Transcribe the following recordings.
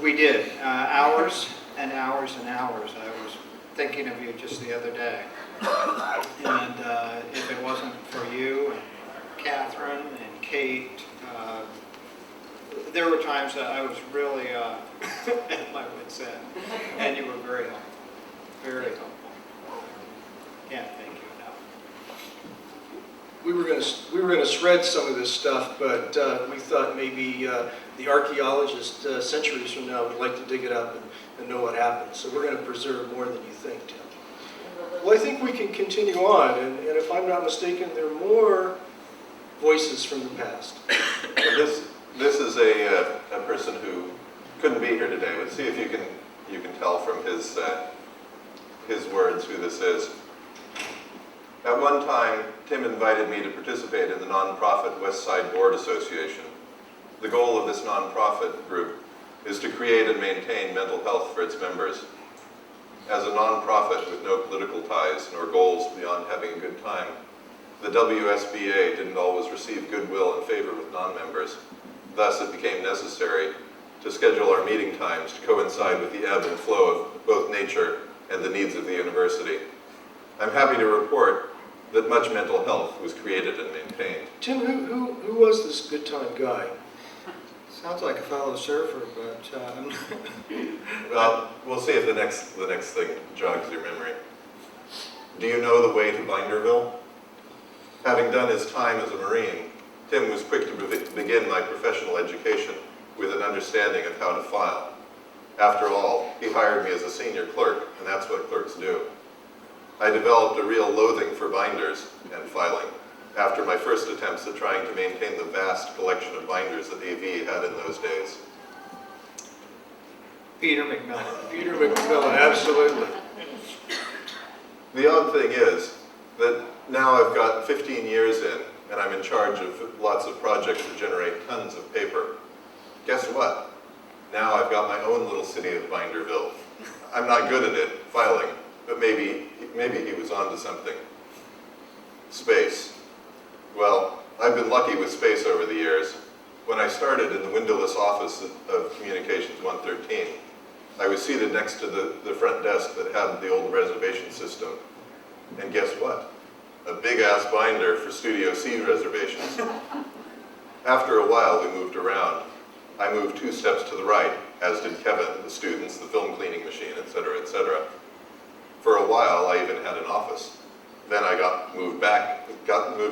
We did. Hours and hours and hours. I was thinking of you just the other day. And if it wasn't for you and Catherine and Kate, there were times that I was really at my wit's end. And you were very helpful. Very helpful. Can't thank you enough. We were gonna shred some of this stuff, but we thought maybe the archaeologist centuries from now would like to dig it up and know what happened. So we're going to preserve more than you think, Tim. Well, I think we can continue on, and if I'm not mistaken, there are more voices from the past. Well, this is a person who couldn't be here today. Let's see if you can tell from his words who this is. At one time, Tim invited me to participate in the nonprofit West Side Board Association. The goal of this nonprofit group is to create and maintain mental health for its members. As a nonprofit with no political ties nor goals beyond having a good time, the WSBA didn't always receive goodwill and favor with non-members. Thus, it became necessary to schedule our meeting times to coincide with the ebb and flow of both nature and the needs of the university. I'm happy to report that much mental health was created and maintained. Tim, who was this good time guy? Sounds like a fellow surfer, but well, we'll see if the next thing jogs your memory. Do you know the way to Binderville? Having done his time as a Marine, Tim was quick to begin my professional education with an understanding of how to file. After all, he hired me as a senior clerk, and that's what clerks do. I developed a real loathing for binders and filing after my first attempts at trying to maintain the vast collection of binders that AV had in those days. Peter McMillan. Peter McMillan, absolutely. The odd thing is that now I've got 15 years in, and I'm in charge of lots of projects that generate tons of paper. Guess what? Now I've got my own little city of Binderville. I'm not good at it, filing, but maybe he was onto something. Space. Well, I've been lucky with space over the years. When I started in the windowless office of Communications 113, I was seated next to the front desk that had the old reservation system. And guess what? A big-ass binder for Studio C reservations. After a while, we moved around. I moved 2 steps to the right, as did Kevin, the students, the film cleaning machine, etc., etc. For a while, I even had an office. Then I got moved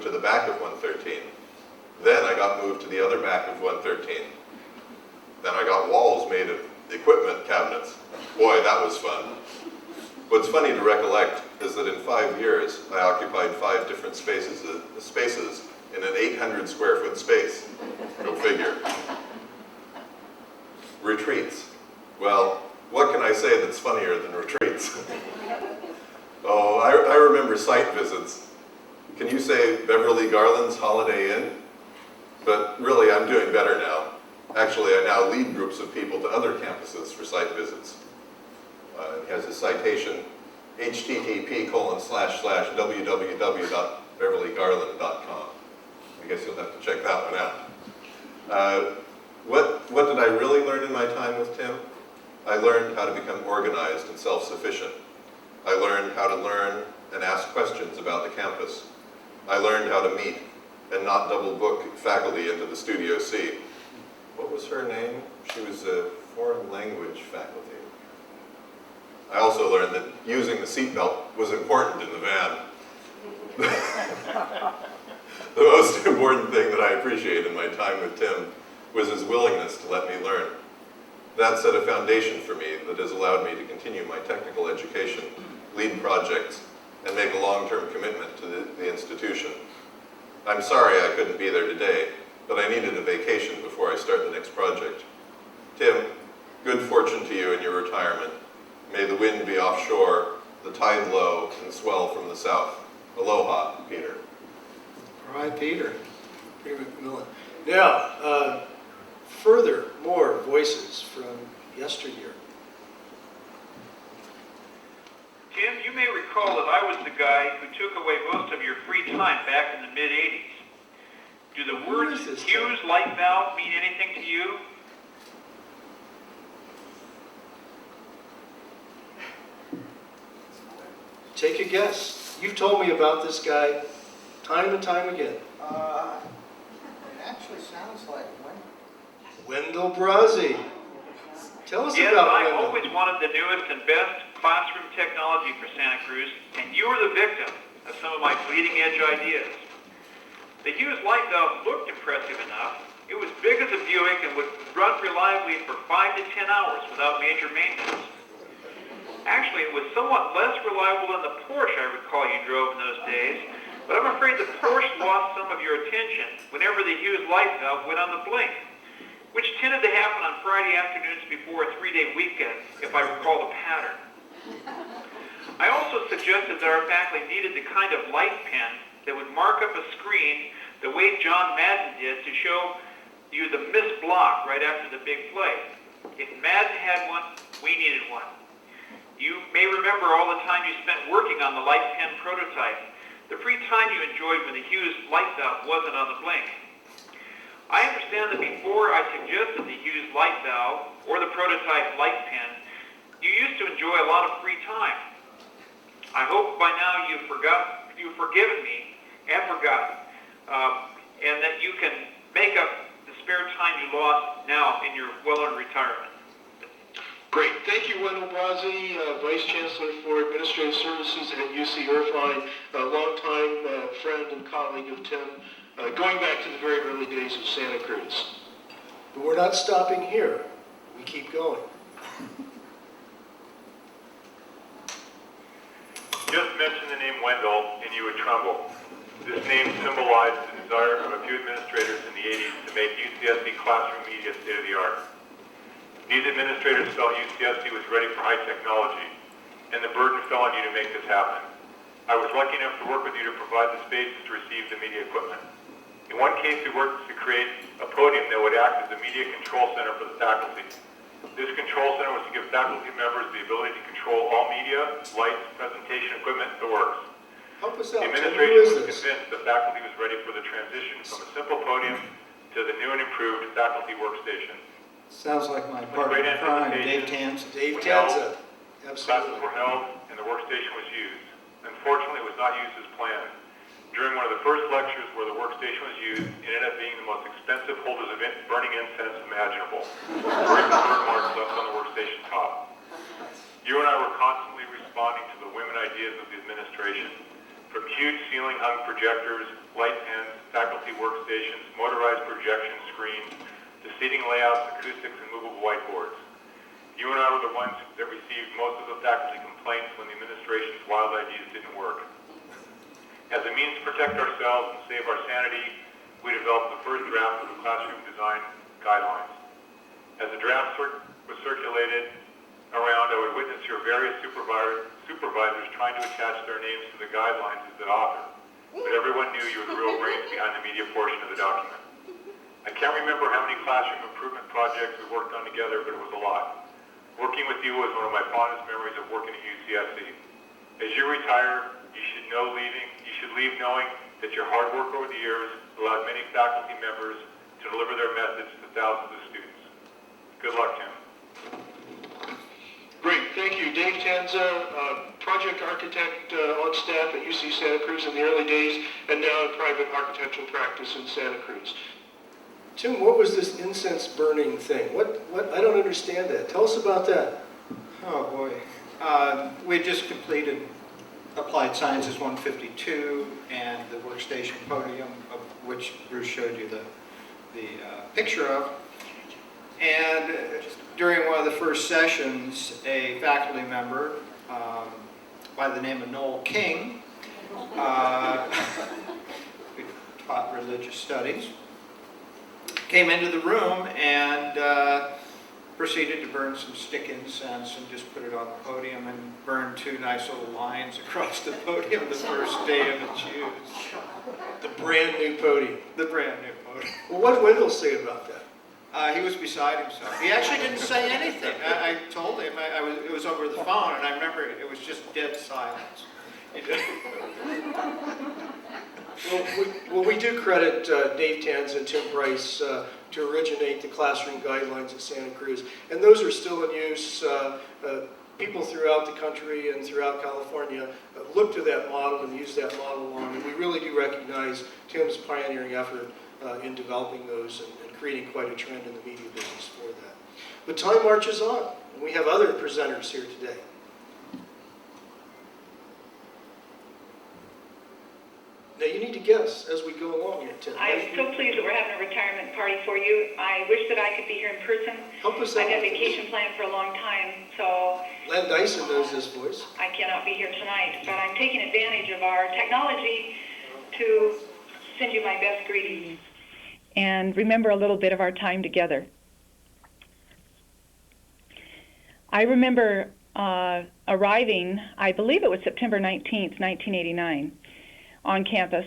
to the back of 113. Then I got moved to the other back of 113. Then I got walls made of equipment cabinets. Boy, that was fun. What's funny to recollect is that in 5 years, I occupied 5 different spaces in an 800 square foot space. Go figure. Retreats. Well, what can I say that's funnier than retreats? Oh, I remember site visits. Can you say Beverly Garland's Holiday Inn? But really, I'm doing better now. Actually, I now lead groups of people to other campuses for site visits. He has a citation, http://www.beverlygarland.com. I guess you'll have to check that one out. What did I really learn in my time with Tim? I learned how to become organized and self-sufficient. I learned how to learn and ask questions about the campus. I learned how to meet and not double book faculty into the Studio C. What was her name? She was a foreign language faculty. I also learned that using the seatbelt was important in the van. The most important thing that I appreciate in my time with Tim was his willingness to let me learn. That set a foundation for me that has allowed me to continue my technical education, lead projects, and make a long-term commitment to the institution. I'm sorry I couldn't be there today, but I needed a vacation before I start the next project. Tim, good fortune to you in your retirement. May the wind be offshore, the tide low, and swell from the south. Aloha, Peter. All right, Peter. Peter McMillan. Now, more voices from yesteryear. Tim, you may recall that I was the guy who took away most of your free time back in the mid-'80s. Do the words Hughes light valve mean anything to you? Take a guess. You've told me about this guy time and time again. It actually sounds like Wendell Brazzi. Tell us Yes, about I Wendell. always wanted the newest and best classroom technology for Santa Cruz, and you were the victim of some of my bleeding edge ideas. The Hughes light valve looked impressive enough. It was big as a Buick and would run reliably for 5 to 10 hours without major maintenance. Actually, it was somewhat less reliable than the Porsche I recall you drove in those days, but I'm afraid the Porsche lost some of your attention whenever the Hughes light valve went on the blink, which tended to happen on Friday afternoons before a 3-day weekend, if I recall the pattern. I also suggested that our faculty needed the kind of light pen that would mark up a screen the way John Madden did to show you the missed block right after the big play. If Madden had one, we needed one. You may remember all the time you spent working on the light pen prototype, the free time you enjoyed when the Hughes light valve wasn't on the blink. I understand that before I suggested the Hughes light valve or the prototype light pen, you used to enjoy a lot of free time. I hope by now you've forgiven me and forgotten, and that you can make up the spare time you lost now in your well-earned retirement. Great. Thank you, Wendell Brazzi, Vice Chancellor for Administrative Services at UC Irvine, a longtime friend and colleague of Tim, going back to the very early days of Santa Cruz. But we're not stopping here. We keep going. Just mention the name Wendell and you would tremble. This name symbolized the desire of a few administrators in the 80s to make UCSC classroom media state-of-the-art. These administrators felt UCSC was ready for high technology, and the burden fell on you to make this happen. I was lucky enough to work with you to provide the spaces to receive the media equipment. In one case, we worked to create a podium that would act as a media control center for the faculty. This control center was to give faculty members the ability to control all media, lights, presentation equipment, the works. Help us The out. Tim, who administration is was this? convinced the faculty was ready for the transition from a simple podium to the new and improved faculty workstation. Sounds like my partner in crime, Dave Tanza. Dave We Tanza. Classes Absolutely. were held and the workstation was used. Unfortunately, it was not used as planned. During one of the first lectures where the workstation was used, it ended up being the most expensive holders of burning incense imaginable. Burn marks left on the workstation top. You and I were constantly responding to the women ideas of the administration. From huge ceiling-hung projectors, light pens, faculty workstations, motorized projection screens, to seating layouts, acoustics, and movable whiteboards. You and I were the ones that received most of the faculty complaints when the administration's wild ideas didn't work. As a means to protect ourselves and save our sanity, we developed the first draft of the classroom design guidelines. As the draft was circulated around, I would witness your various supervisors trying to attach their names to the guidelines as the author. But everyone knew you were the real brains behind the media portion of the document. I can't remember how many classroom improvement projects we worked on together, but it was a lot. Working with you was one of my fondest memories of working at UCSC. As you retire, you should leave knowing that your hard work over the years allowed many faculty members to deliver their message to thousands of students. Good luck, Tim. Great, thank you. Dave Tanza, project architect on staff at UC Santa Cruz in the early days, and now in private architectural practice in Santa Cruz. Tim, what was this incense burning thing? What? I don't understand that. Tell us about that. Oh, boy. We just completed Applied Sciences 152 and the workstation podium, of which Bruce showed you the picture of. And during one of the first sessions, a faculty member by the name of Noel King, who taught religious studies, came into the room and proceeded to burn some stick incense and just put it on the podium and burn 2 nice little lines across the podium the first day of its use. The brand new podium. The brand new podium. Well, what did Wendell say about that? He was beside himself. He actually didn't say anything. I told him, it was over the phone, and I remember it was just dead silence. Well, we do credit Dave Tanza and Tim Price to originate the classroom guidelines at Santa Cruz, and those are still in use. people throughout the country and throughout California look to that model and use that model along. And we really do recognize Tim's pioneering effort in developing those and creating quite a trend in the media business for that. But time marches on, and we have other presenters here today. Now you need to guess as we go along here, Tim. I'm so pleased that we're having a retirement party for you. I wish that I could be here in person. Help us out. I've had vacation planned for a long time, so Len Dyson knows this voice. I cannot be here tonight, but I'm taking advantage of our technology to send you my best greetings and remember a little bit of our time together. I remember arriving, I believe it was September 19th, 1989, on campus.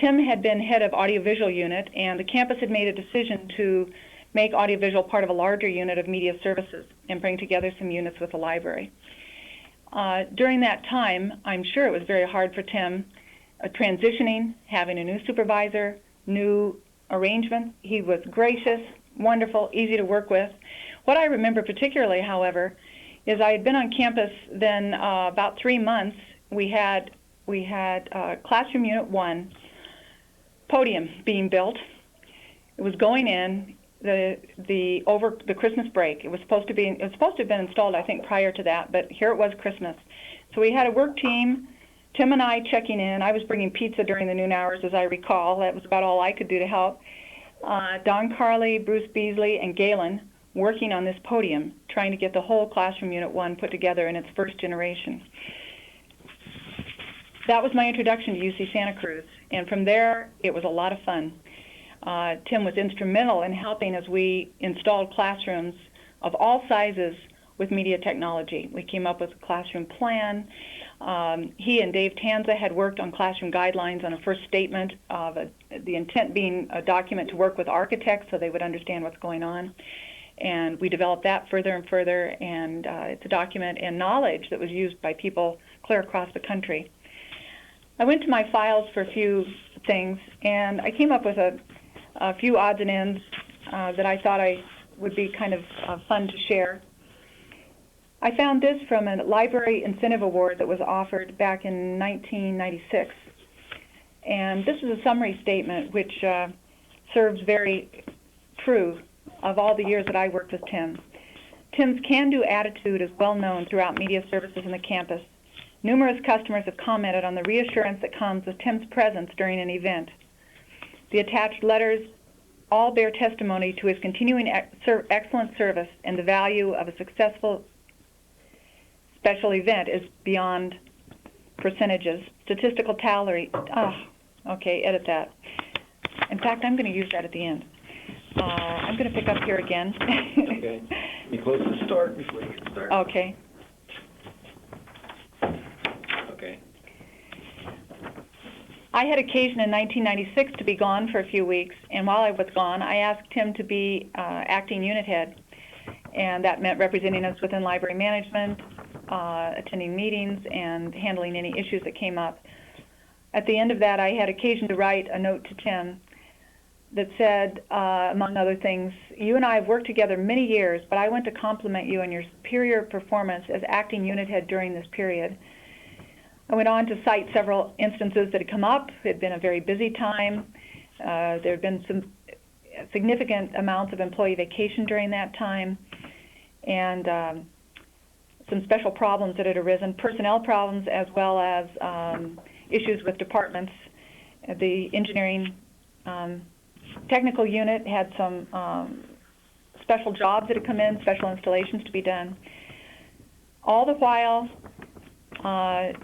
Tim had been head of audiovisual unit, and the campus had made a decision to make audiovisual part of a larger unit of media services and bring together some units with the library. During that time, I'm sure it was very hard for Tim, transitioning, having a new supervisor, new arrangements. He was gracious, wonderful, easy to work with. What I remember particularly, however, is I had been on campus then about 3 months. We had Classroom Unit 1 podium being built. It was going in over the Christmas break. It was supposed to have been installed, I think, prior to that, but here it was Christmas. So we had a work team, Tim and I checking in. I was bringing pizza during the noon hours, as I recall. That was about all I could do to help. Don Carley, Bruce Beasley, and Galen working on this podium, trying to get the whole Classroom Unit 1 put together in its first generation. That was my introduction to UC Santa Cruz, and from there it was a lot of fun. Tim was instrumental in helping as we installed classrooms of all sizes with media technology. We came up with a classroom plan. He and Dave Tanza had worked on classroom guidelines on a first statement of the intent being a document to work with architects so they would understand what's going on. And we developed that further and further, and it's a document and knowledge that was used by people clear across the country. I went to my files for a few things, and I came up with a few odds and ends that I thought would be kind of fun to share. I found this from a library incentive award that was offered back in 1996. And this is a summary statement which serves very true of all the years that I worked with Tim. Tim's can-do attitude is well known throughout media services in the campus. Numerous customers have commented on the reassurance that comes with Tim's presence during an event. The attached letters all bear testimony to his continuing excellent service, and the value of a successful special event is beyond percentages. Statistical tally, okay, edit that. In fact, I'm going to use that at the end. I'm going to pick up here again. Okay. You close the start before you get started. Okay. Okay. I had occasion in 1996 to be gone for a few weeks, and while I was gone, I asked Tim to be acting unit head, and that meant representing us within library management, attending meetings, and handling any issues that came up. At the end of that, I had occasion to write a note to Tim that said, among other things, you and I have worked together many years, but I want to compliment you on your superior performance as acting unit head during this period. I went on to cite several instances that had come up. It had been a very busy time. There had been some significant amounts of employee vacation during that time, and some special problems that had arisen, personnel problems as well as issues with departments. The engineering technical unit had some special jobs that had come in, special installations to be done. All the while,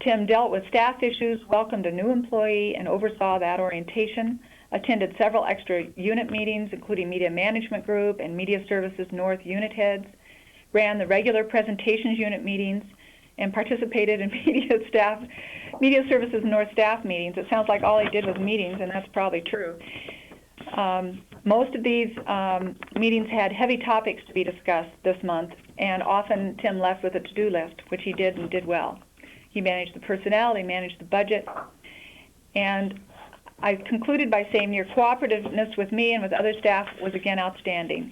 Tim dealt with staff issues, welcomed a new employee, and oversaw that orientation, attended several extra unit meetings, including Media Management Group and Media Services North unit heads, ran the regular presentations unit meetings, and participated in Media Services North staff meetings. It sounds like all he did was meetings, and that's probably true. Most of these meetings had heavy topics to be discussed this month, and often Tim left with a to-do list, which he did and did well. He managed the personnel, he managed the budget, and I concluded by saying your cooperativeness with me and with other staff was again outstanding.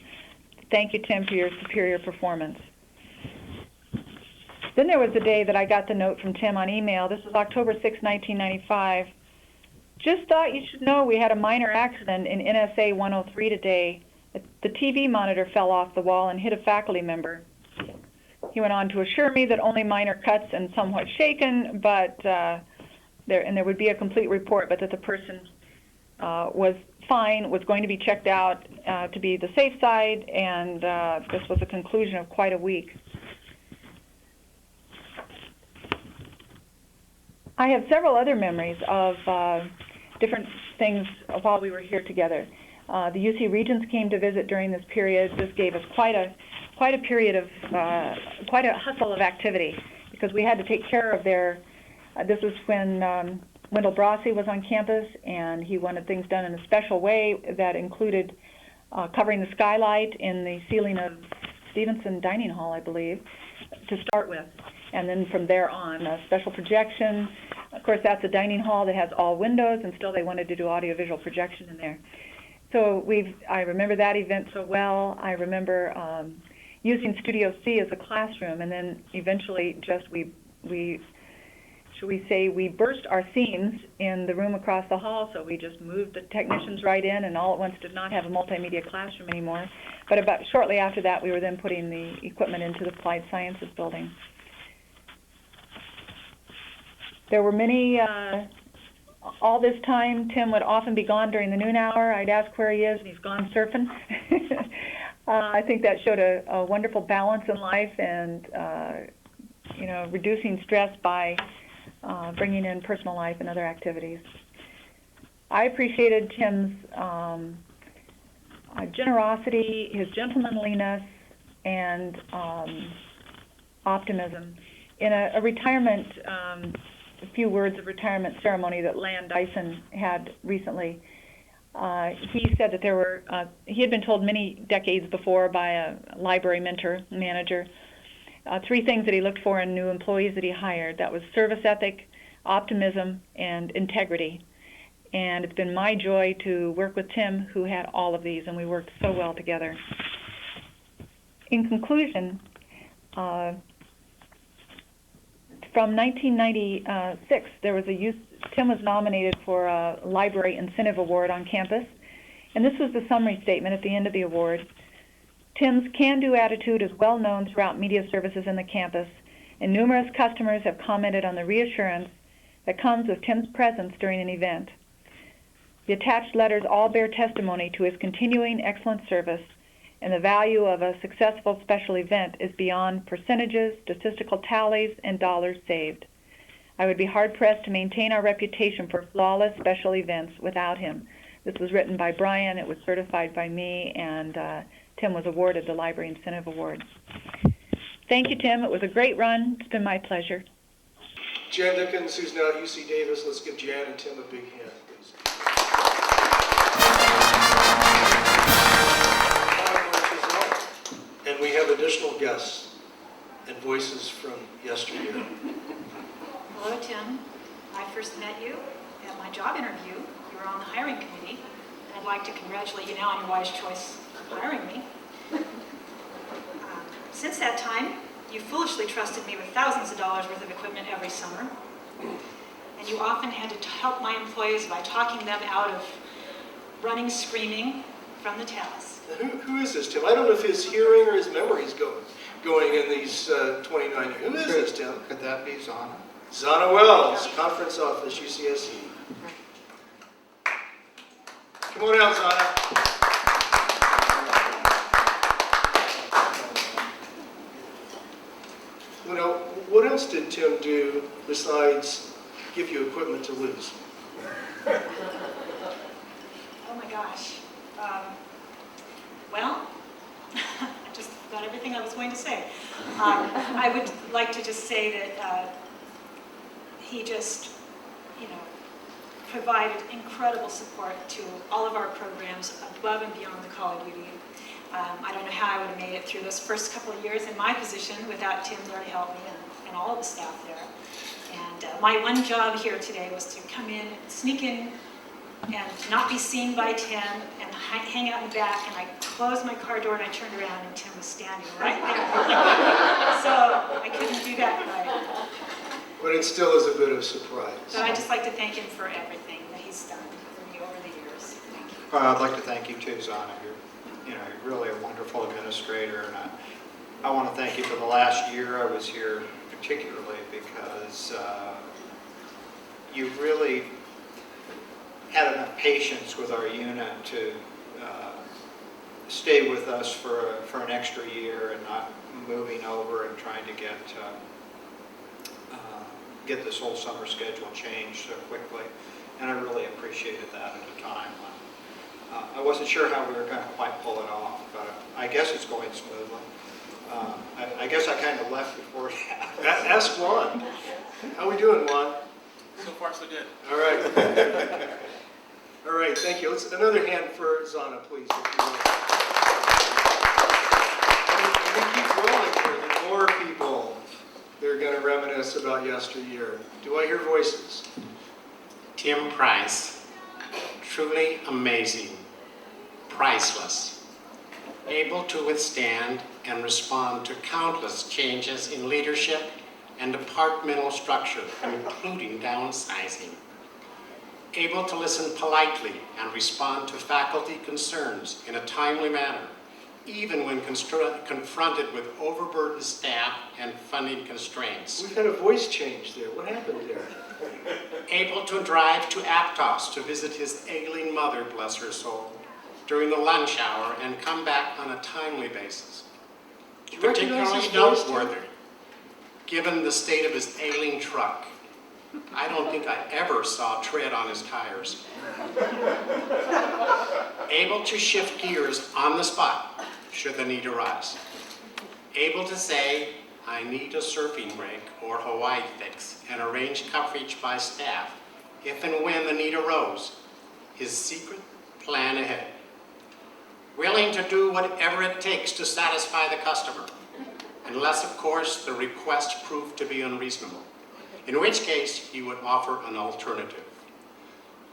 Thank you, Tim, for your superior performance. Then there was the day that I got the note from Tim on email. This was October 6, 1995. Just thought you should know we had a minor accident in NSA 103 today. The TV monitor fell off the wall and hit a faculty member. He went on to assure me that only minor cuts and somewhat shaken, but there would be a complete report, but that the person was fine, was going to be checked out to be the safe side, and this was the conclusion of quite a week. I have several other memories of different things while we were here together. The UC Regents came to visit during this period. This gave us quite a period of quite a hustle of activity, because we had to take care of their. This was when Wendell Brossi was on campus, and he wanted things done in a special way that included covering the skylight in the ceiling of Stevenson Dining Hall, I believe, to start with. And then from there on, a special projection. Of course, that's a dining hall that has all windows, and still they wanted to do audiovisual projection in there. So I remember that event so well. I remember using Studio C as a classroom, and then eventually just we burst our scenes in the room across the hall, so we just moved the technicians right in, and all at once did not have a multimedia classroom anymore. But about shortly after that, we were then putting the equipment into the Applied Sciences building. There were many, all this time, Tim would often be gone during the noon hour. I'd ask where he is, and he's gone surfing. I think that showed a wonderful balance in life, and reducing stress by bringing in personal life and other activities. I appreciated Tim's generosity, his gentlemanliness, and optimism. In a retirement, a few words of retirement ceremony that Lan Dyson had recently, he said that he had been told many decades before by a library mentor, manager, 3 things that he looked for in new employees that he hired. That was service ethic, optimism, and integrity. And it's been my joy to work with Tim, who had all of these, and we worked so well together. In conclusion, from 1996, Tim was nominated for a Library Incentive Award on campus, and this was the summary statement at the end of the award. Tim's can-do attitude is well known throughout media services in the campus, and numerous customers have commented on the reassurance that comes with Tim's presence during an event. The attached letters all bear testimony to his continuing excellent service, and the value of a successful special event is beyond percentages, statistical tallies, and dollars saved. I would be hard-pressed to maintain our reputation for flawless special events without him. This was written by Brian, it was certified by me, and Tim was awarded the Library Incentive Award. Thank you, Tim. It was a great run. It's been my pleasure. Jan Dickens, who's now at UC Davis. Let's give Jan and Tim a big hand, please. And we have additional guests and voices from yesteryear. Hello, Tim. I first met you at my job interview. You were on the hiring committee. I'd like to congratulate you now on your wise choice of hiring me. Since that time, you foolishly trusted me with thousands of dollars worth of equipment every summer. And you often had to help my employees by talking them out of running screaming from the tails. Who is this, Tim? I don't know if his hearing or his memory is going in these 29 years. Who is this, Tim? Could that be Zana? Zana Wells, Conference Office, UCSC. Come on out, Zana. What else did Tim do besides give you equipment to lose? Oh my gosh. Well, I just got everything I was going to say. I would like to just say that he just, provided incredible support to all of our programs above and beyond the call of duty. I don't know how I would have made it through those first couple of years in my position without Tim there to help me and all of the staff there. And my one job here today was to come in, sneak in and not be seen by Tim and hang out in the back, and I closed my car door and I turned around and Tim was standing right there. So I couldn't do that right. But it still is a bit of a surprise. So I'd just like to thank him for everything that he's done for me over the years. Thank you. I'd like to thank you too, Zana. You're really a wonderful administrator, and I want to thank you for the last year I was here, particularly because you really had enough patience with our unit to stay with us for an extra year and not moving over and trying to get this whole summer schedule changed so quickly. And I really appreciated that at a time when I wasn't sure how we were going to quite pull it off, but I guess it's going smoothly. I guess I kind of left before it happened. Ask Juan. How we doing, Juan? So far, so good. All right. All right, thank you. Let's another hand for Zana, please. If you will. And we keep rolling here. The more people, they're going to reminisce about yesteryear. Do I hear voices? Tim Price, truly amazing, priceless, able to withstand and respond to countless changes in leadership and departmental structure, including downsizing. Able to listen politely and respond to faculty concerns in a timely manner, even when confronted with overburdened staff and funding constraints. We've had a voice change there. What happened there? Able to drive to Aptos to visit his ailing mother, bless her soul, during the lunch hour and come back on a timely basis. Do you recognize Particularly his voice, Tim? noteworthy, given the state of his ailing truck. I don't think I ever saw tread on his tires. Able to shift gears on the spot, should the need arise. Able to say, I need a surfing break or Hawaii fix, and arrange coverage by staff, if and when the need arose. His secret plan ahead. Willing to do whatever it takes to satisfy the customer, unless, of course, the request proved to be unreasonable, in which case he would offer an alternative.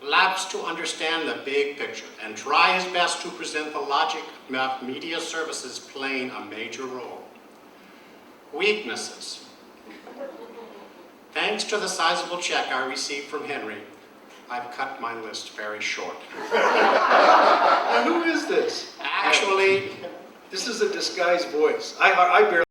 Loves to understand the big picture and try his best to present the logic of media services playing a major role. Weaknesses. Thanks to the sizable check I received from Henry, I've cut my list very short. Now, who is this? Actually, This is a disguised voice. I barely